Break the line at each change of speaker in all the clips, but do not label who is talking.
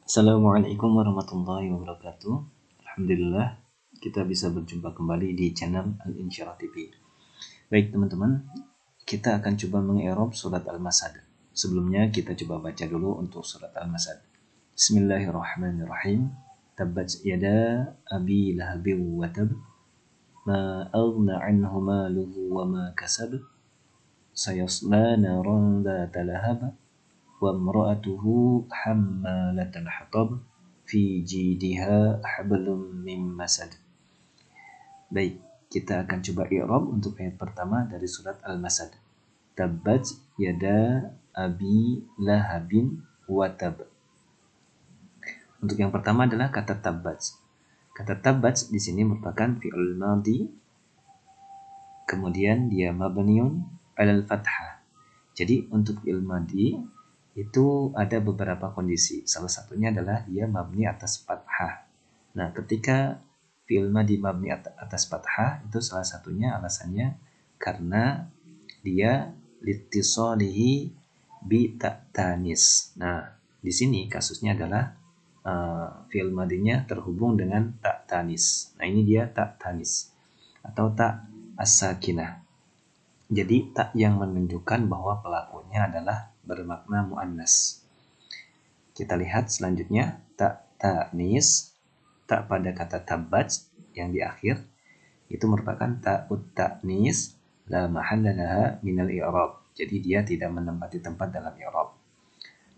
Assalamualaikum warahmatullahi wabarakatuh. Alhamdulillah kita bisa berjumpa kembali di channel Al-Insyirah TV. Baik teman-teman, kita akan coba mengi'rab surat Al-Masad. Sebelumnya kita coba baca dulu untuk surat Al-Masad. Bismillahirrahmanirrahim. Tabbat yada abi lahabin wa tab. Ma aghna anhu maluhu wa ma kasab. Sayasla naran dhata lahab. Wa imra'atuhu hammalatal hatab fi jidha hablum min masad. Baik, kita akan coba i'rab untuk ayat pertama dari surat Al-Masad. Tabbat yada abi lahabin wa tab. Untuk yang pertama adalah kata tabbat. Kata tabbat di sini merupakan fi'il madhi, kemudian dia mabniun 'alal fathah. Jadi untuk fi'il madhi itu ada beberapa kondisi. Salah satunya adalah dia mabni atas fathah. Nah, ketika fi'il madhi mabni atas fathah itu salah satunya alasannya karena dia litisalihi bi ta'tanis. Nah, di sini kasusnya adalah fi'il madhinya terhubung dengan ta'tanis. Nah, ini dia ta'tanis atau ta as-sakinah. Jadi tak yang menunjukkan bahwa pelakunya adalah bermakna muannas. Kita lihat selanjutnya tak ta'nis, tak pada kata tabbat yang di akhir itu merupakan ta'ut ta'nis la mahalla laha minal i'rab. Jadi dia tidak menempati tempat dalam i'rab.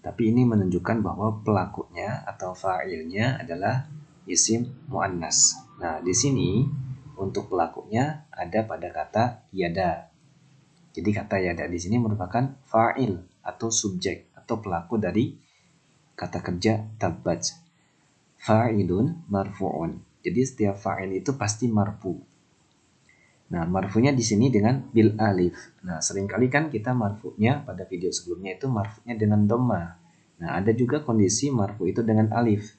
Tapi ini menunjukkan bahwa pelakunya atau fa'ilnya adalah isim muannas. Nah, di sini untuk pelakunya ada pada kata yada. Jadi kata yada di sini merupakan fa'il atau subjek atau pelaku dari kata kerja tabbat. Fa'ilun marfu'un. Jadi setiap fa'il itu pasti marfu. Nah, marfunya di sini dengan bil alif. Nah, seringkali kan kita marfunya pada video sebelumnya itu marfunya dengan dhamma. Nah, ada juga kondisi marfu itu dengan alif.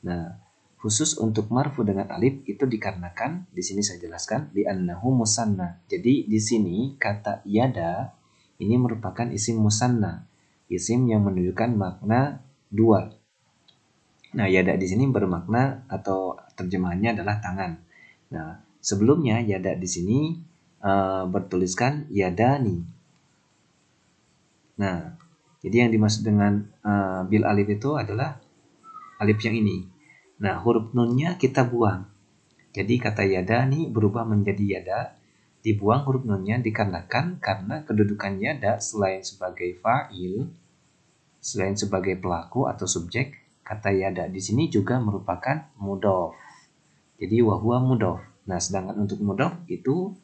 Nah, khusus untuk marfu dengan alif itu dikarenakan di sini saya jelaskan li'annahu musanna. Jadi di sini kata yada ini merupakan isim musanna, isim yang menunjukkan makna dua. Nah, yada di sini bermakna atau terjemahannya adalah tangan. Nah, sebelumnya yada di sini bertuliskan yadani. Nah, jadi yang dimaksud dengan bil alif itu adalah alif yang ini. Nah, huruf nunnya kita buang. Jadi kata yada nih berubah menjadi yada, dibuang huruf nunnya dikarenakan karena kedudukan yada selain sebagai fa'il, selain sebagai pelaku atau subjek, kata yada di sini juga merupakan mudhof. Jadi wahwa mudhof. Nah, sedangkan untuk mudhof itu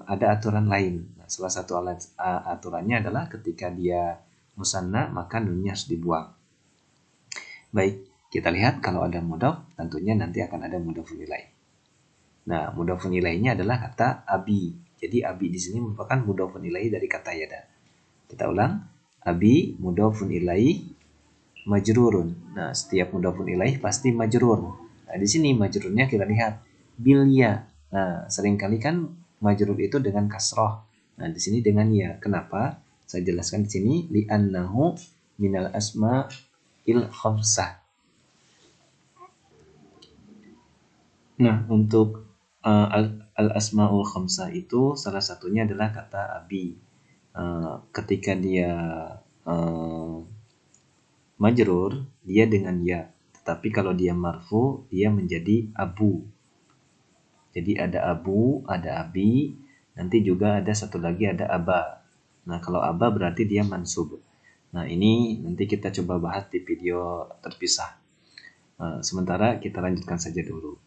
ada aturan lain. Nah, salah satu aturannya adalah ketika dia musanna maka nunnya harus dibuang. Baik, kita lihat kalau ada mudhof tentunya nanti akan ada mudhofun ilaih. Nah, mudhofun ilaihnya adalah kata abi. Jadi abi di sini merupakan mudhofun ilaih dari kata yada. Kita ulang, abi mudhofun ilaih majrurun. Nah, setiap mudhofun ilaih pasti majrur. Nah, di sini majrurnya kita lihat bil ya. Nah, seringkali kan majrur itu dengan kasroh. Nah, di sini dengan ya. Kenapa? Saya jelaskan di sini li'annahu minal asma'il khamsah. Nah, untuk al-asma'ul khamsah itu salah satunya adalah kata abi. Ketika dia majrur, dia dengan ya. Tetapi kalau dia marfu, dia menjadi abu. Jadi ada abu, ada abi, nanti juga ada satu lagi ada aba. Nah, kalau aba berarti dia mansub. Nah, ini nanti kita coba bahas di video terpisah. Sementara kita lanjutkan saja dulu.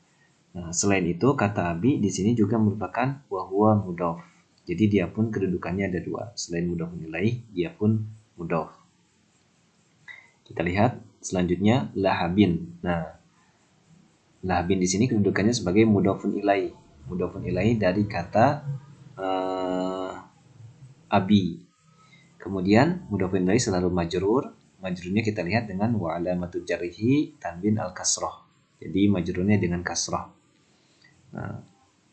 Nah, selain itu kata abi di sini juga merupakan wahwa mudhof. Jadi dia pun kedudukannya ada dua. Selain mudhofun ilaih, dia pun mudhof. Kita lihat selanjutnya lahabin. Nah, lahabin di sini kedudukannya sebagai mudhofun ilaih. Mudhofun ilaih dari kata abi. Kemudian mudhofun ilaih selalu majrur. Majrurnya kita lihat dengan wa alamatu jarrihi tanwin al-kasrah. Jadi majrurnya dengan kasrah. Nah,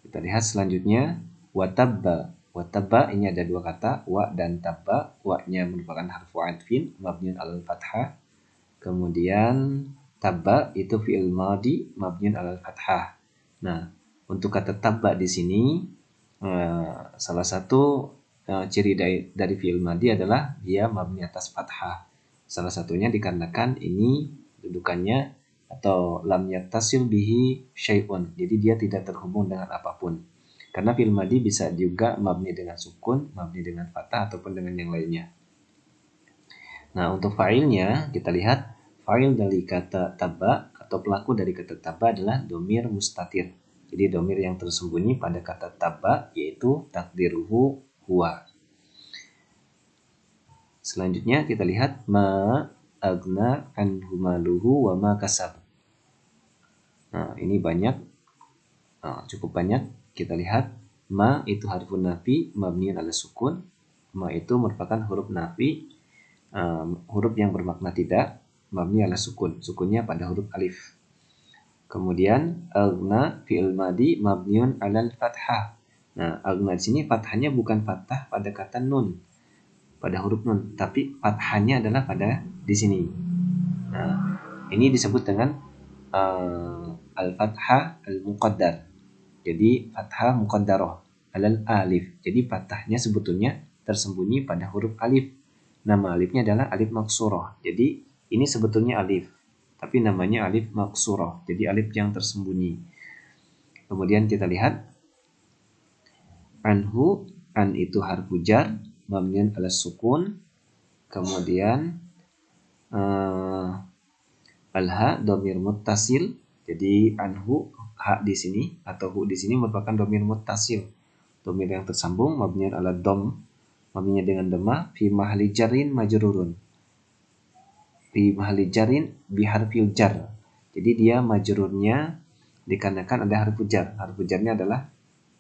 kita lihat selanjutnya watabba. Watabba ini ada dua kata, wa dan tabba. Wa-nya merupakan harfu atfin mabniun alal fathah. Kemudian tabba itu fi'il madi mabniun 'alal fathah. Nah, untuk kata tabba di sini salah satu ciri dari fi'il madi adalah dia mabni atas fathah. Salah satunya dikarenakan ini dudukannya atau lam yattasil bihi syai'un. Jadi dia tidak terhubung dengan apapun. Karena fi'il madi bisa juga mabni dengan sukun, mabni dengan fathah ataupun dengan yang lainnya. Nah, untuk fa'ilnya kita lihat fa'il dari kata tabba atau pelaku dari kata tabba adalah domir mustatir. Jadi domir yang tersembunyi pada kata tabba yaitu takdiruhu huwa. Selanjutnya kita lihat ma agna anhu maluhu wa ma kasab. Nah, ini banyak, cukup banyak. Kita lihat ma itu harfun nafi mabniun ala sukun. Ma itu merupakan huruf nafi, huruf yang bermakna tidak, mabni ala sukun. Sukunnya pada huruf alif. Kemudian agna fi'il madi mabniun alal fathah. Nah, agna di sini fathahnya bukan fathah pada kata nun, pada huruf nun, tapi fathahnya adalah pada di sini. Nah, ini disebut dengan al-fathah al-muqaddar. Jadi fathah muqaddarah alal alif. Jadi fathahnya sebetulnya tersembunyi pada huruf alif. Nama alifnya adalah alif maksurah. Jadi ini sebetulnya alif, tapi namanya alif maksurah. Jadi alif yang tersembunyi. Kemudian kita lihat anhu, an itu harfu jar mabniun ala sukun. Kemudian al-ha domir muttasil. Jadi anhu, ha di sini atau hu di sini merupakan domir muttasil. Domir yang tersambung mabniun ala dom, mabninya dengan dhamma fi mahli jarin majrurun. Fi mahli jarin bi harfil jar. Jadi dia majrurnya dikarenakan ada harfu jar. Harfu jarnya adalah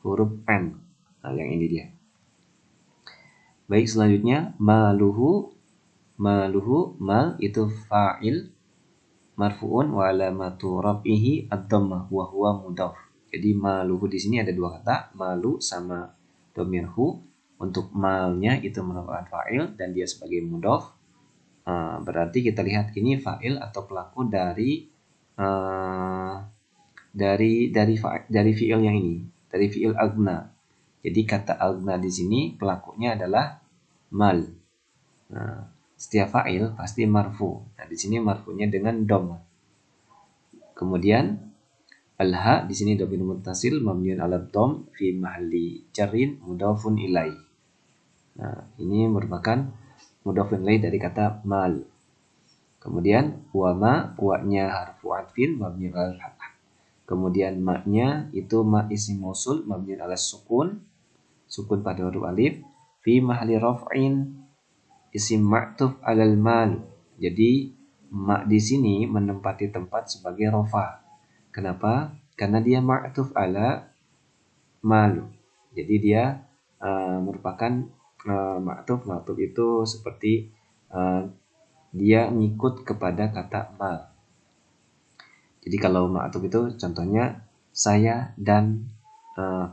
huruf an. Nah, yang ini dia. Baik, selanjutnya maluhu. Maluhu, mal itu fa'il marfu'un wa alamatu raf'ihi ad-dhammah wa huwa mudhaf. Jadi maluhu di sini ada dua kata, malu sama dhamir hu. Untuk malnya itu merupakan fa'il dan dia sebagai mudhaf. Berarti kita lihat ini fa'il atau pelaku dari fi'il yang ini, dari fi'il agna. Jadi kata agna di sini pelakunya adalah mal. Nah, setiap fa'il pasti marfu. Nah, di sini marfunya dengan dom. Kemudian al-ha di sini dhamir muttasil mabniun 'ala dom fi mahalli jarrin mudhafun ilai. Nah, ini merupakan mudhafun ilai dari kata mal. Kemudian wa nya harfu atfin mabniun 'ala fathah. Kemudian ma-nya itu ma isim mausul mabniun 'ala sukun. Sukun pada huruf alif fi mahalli raf'in isim ma'tuf 'alal mal. Jadi ma di sini menempati tempat sebagai rofa. Kenapa? Karena dia ma'tuf 'ala mal. Jadi dia merupakan ma'tuf. Ma'tuf itu seperti dia ngikut kepada kata mal. Jadi kalau ma'tuf itu contohnya saya dan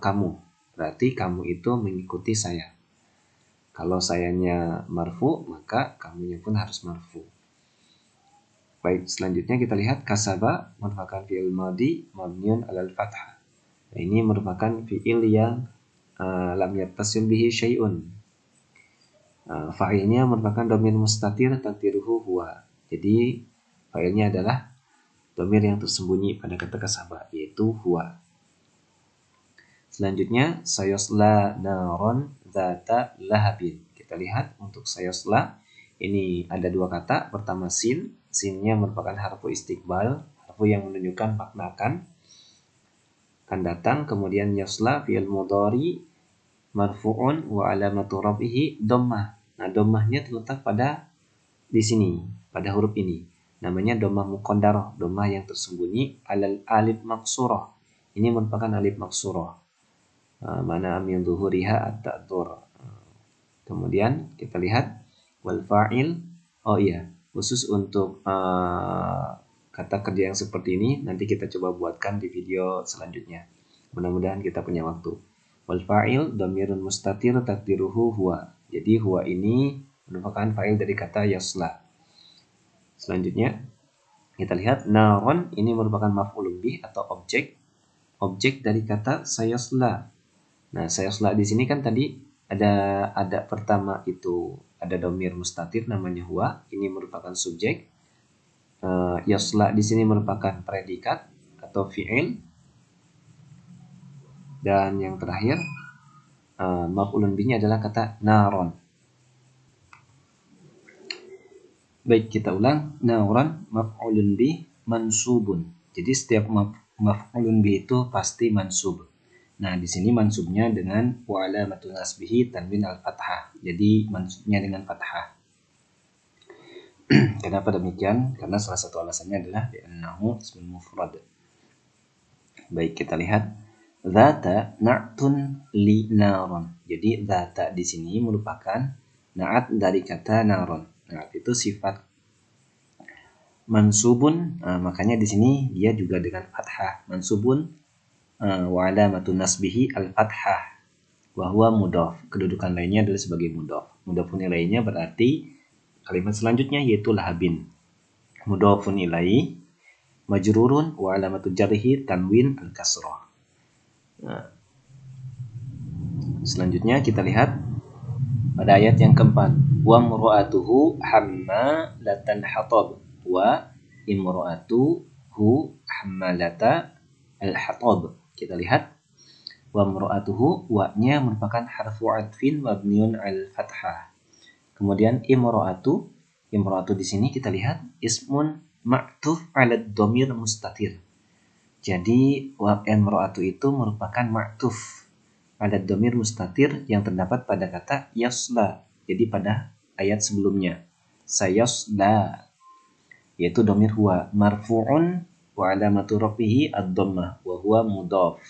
kamu. Berarti kamu itu mengikuti saya. Kalau sayanya marfu, maka kamunya pun harus marfu. Baik, selanjutnya kita lihat kasaba merupakan fi'il madi mabniun 'alal fathah. Nah, ini merupakan fi'il yang lam yattasil bihi syai'un. Fa'ilnya merupakan domir mustatir takdiruhu huwa. Jadi fa'ilnya adalah domir yang tersembunyi pada kata kasaba, yaitu huwa. Selanjutnya sayasla naron zata lahabin. Kita lihat untuk sayasla ini ada dua kata. Pertama sin. Sinnya merupakan harfu istiqbal, harfu yang menunjukkan makna akan datang. Kemudian yasla fi'il mudhari marfu'un wa alamatu raf'ihi dhammah. Nah, dhammahnya terletak pada di sini, pada huruf ini. Namanya dhammah muqaddarah, dhammah yang tersembunyi alal alif maksurah. Ini merupakan alif maksurah. Mana min zuhuriha at-ta'dzur. Kemudian kita lihat wal fa'il. Oh iya, khusus untuk kata kerja yang seperti ini nanti kita coba buatkan di video selanjutnya. Mudah-mudahan kita punya waktu. Wal fa'il dhamirun mustatir takdiruhu huwa. Jadi huwa ini merupakan fa'il dari kata yasla. Selanjutnya kita lihat naron ini merupakan maf'ulun bih atau objek dari kata sayasla. Nah, sayasla di sini kan tadi ada pertama itu ada domir mustatir namanya huwa, ini merupakan subjek. Yasla di sini merupakan predikat atau fi'il. Dan yang terakhir maf'ulun bihnya adalah kata naron. Baik, kita ulang. Naron maf'ulun bih mansubun. Jadi setiap maf'ulun bih itu pasti mansub. Nah, di sini mansubnya dengan wa alamatun nasbihi tanwin al-fathah. Jadi mansubnya dengan fathah. Kenapa demikian? Karena salah satu alasannya adalah li'annahu ismul mufrad. Baik, kita lihat. Dzata na'tun li naron. Jadi dzata di sini merupakan na'at dari kata naron. Nah, itu sifat mansubun, makanya di sini dia juga dengan fathah. Mansubun wa alamatun nasbihi al-fathah wa huwa mudhaf. Kedudukan lainnya adalah sebagai mudhaf. Mudhafun ilaihinya berarti kalimat selanjutnya yaitu lahabin. Mudhafun ilaihi majrurun wa alamatu jarhi tanwin al-kasrah. Nah, selanjutnya kita lihat pada ayat yang keempat, wa imra'atuhu hammalatan hatab wa imra'atuhu hammalata al-hatab. Kita lihat wa imra'atuhu, wa-nya merupakan harfu atfin mabniun al-fathah. Kemudian imra'atu di sini kita lihat ismun ma'tuf 'ala dhamir mustatir. Jadi wa imra'atu itu merupakan ma'tuf ada domir mustatir yang terdapat pada kata yasla. Jadi pada ayat sebelumnya. Sayasla. Yaitu domir huwa. Marfu'un wa alamatu rafihi ad-dhammah. Wa huwa mudhaf.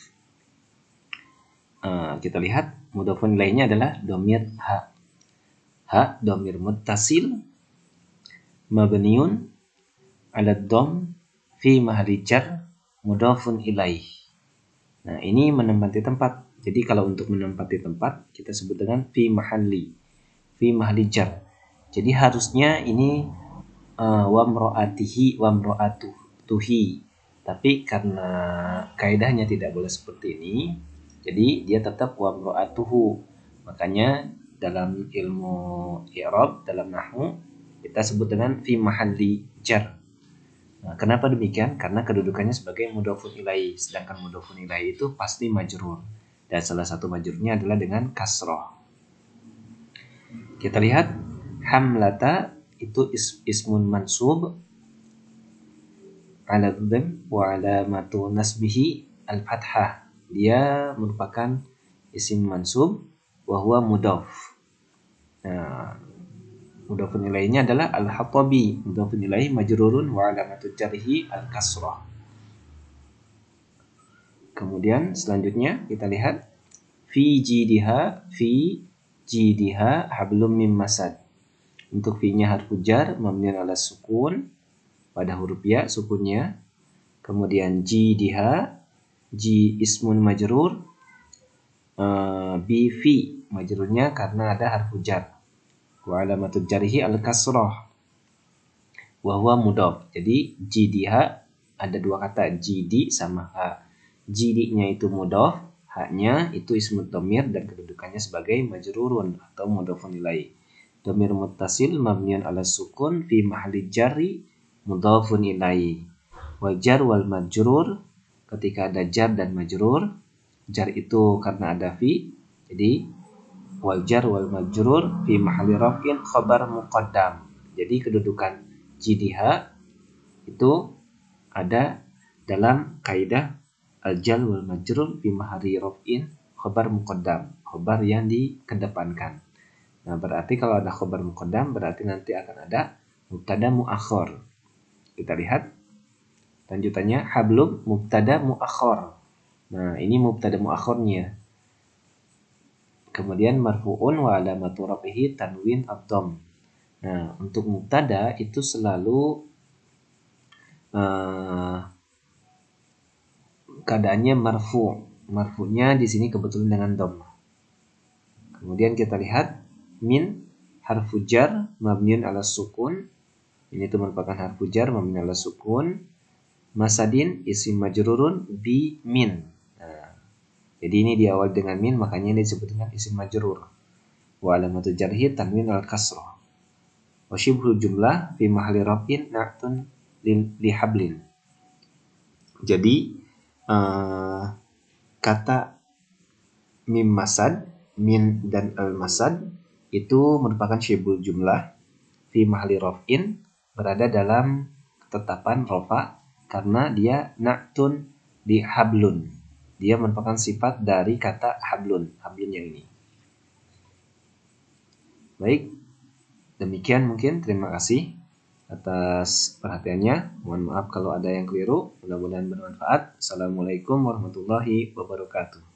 Kita lihat. Mudhafun ilaihnya adalah domir ha. Ha domir muttasil. Mabniun. Ala dham. Fi mahalli jar. Mudhafun ilaih. Nah, ini menempati tempat. Jadi kalau untuk menempati tempat kita sebut dengan fi mahalli jar. Jadi harusnya ini wa mro'atihi wa mro'atuhi. Tapi karena kaidahnya tidak boleh seperti ini, jadi dia tetap wa mro'atuhu. Makanya dalam ilmu i'rab, dalam nahwu kita sebut dengan fi mahalli jar. Nah, kenapa demikian? Karena kedudukannya sebagai mudhofun ilaihi, sedangkan mudhofun ilaihi itu pasti majrur. Dan salah satu majrurnya adalah dengan kasroh. Kita lihat hamlata itu ismun mansub ala dhamm wa alamatu nasbihi al-fathah. Dia merupakan isim mansub wa huwa mudhaf. Nah, mudhafun ilaihinya adalah al-hatabi. Mudhafun ilaihi majrurun wa alamatu jarhi al-kasrah. Kemudian selanjutnya kita lihat fi jidiha hablum mim masad. Untuk fi-nya harfu jar mabniun ala sukun pada huruf ya sukunnya. Kemudian jidiha ismun majrur bi fi majrurnya karena ada harfu jar. Wa alamatul jarhi al kasrah. Wa huwa mudhaf. Jadi jidiha ada dua kata jidi sama ha. Jidinya itu mudhaf, haknya itu ismut dhamir dan kedudukannya sebagai majrurun atau mudhafun ilaih. Dhamir muttasil mabniun ala sukun fi mahalli jarri mudhafun ilaih. Wa jar wal majrur ketika ada jar dan majrur, jar itu karena ada fi, jadi wal jar wal majrur fi mahalli raf'in khabar muqaddam. Jadi kedudukan jidiha itu ada dalam kaidah al-jar wal majrur fi mahalli raf'in khabar muqaddam, khabar yang dikedepankan. Nah, berarti kalau ada khabar muqaddam berarti nanti akan ada mubtada muakhar. Kita lihat lanjutannya hablum mubtada muakhar. Nah, ini mubtada muakhirnya. Kemudian marfu'un wa alamatu rafihi tanwin ad-dhamm. Nah, untuk mubtada itu selalu keadaannya marfu'. Marfu'nya di sini kebetulan dengan dhammah. Kemudian kita lihat min harfu jar mabniun ala sukun Ini tuh merupakan harfu jar mabni ala sukun. Masadin isim majrurun bi min. Nah, jadi ini diawali dengan min, makanya ini disebut dengan isim majrur. Wa alamatu jarhi tanwin al kasrah. Wa syibhul jumlah fi mahalli raf'in na'tun li hablin. Jadi kata mim masad, min dan al masad itu merupakan syibhul jumlah fi mahalli raf'in, berada dalam ketetapan rofa karena dia na'tun di hablun. Dia merupakan sifat dari kata hablun, hablun yang ini. Baik, demikian mungkin. Terima kasih atas perhatiannya. Mohon maaf kalau ada yang keliru. Mudah-mudahan bermanfaat. Assalamualaikum warahmatullahi wabarakatuh.